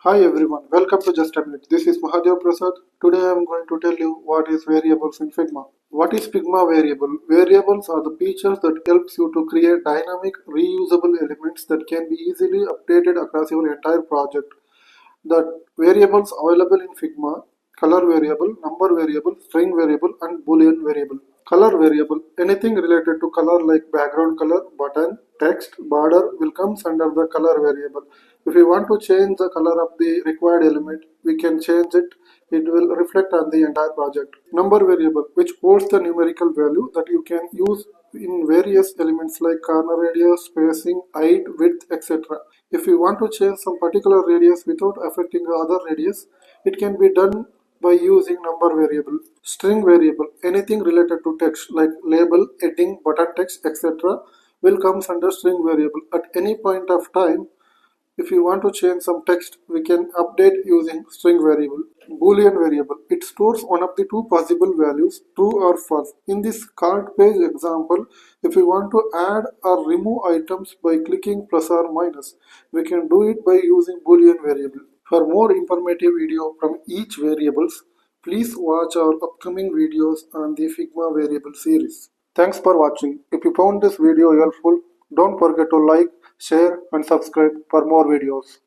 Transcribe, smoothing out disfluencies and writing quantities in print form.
Hi everyone, welcome to JustAMinute. This is Mahadev Prasad. Today I am going to tell you what is variables in Figma. What is Figma variable? Variables are the features that helps you to create dynamic, reusable elements that can be easily updated across your entire project. The variables available in Figma: color variable, number variable, string variable, and boolean variable. Color variable: anything related to color like background color, button, text, border will comes under the color variable. If we want to change the color of the required element, we can change it. It will reflect on the entire project. Number variable, which holds the numerical value that you can use in various elements like corner radius, spacing, height, width, etc. If you want to change some particular radius without affecting the other radius, it can be done by using number variable. String variable, anything related to text like label, heading, button text, etc. will comes under string variable. At any point of time, if you want to change some text, we can update using string variable. Boolean variable, it stores one of the two possible values, true or false. In this cart page example, if we want to add or remove items by clicking plus or minus, we can do it by using Boolean variable. For more informative video from each variables, please watch our upcoming videos on the Figma variable series. Thanks for watching. If you found this video helpful, don't forget to like, share and subscribe for more videos.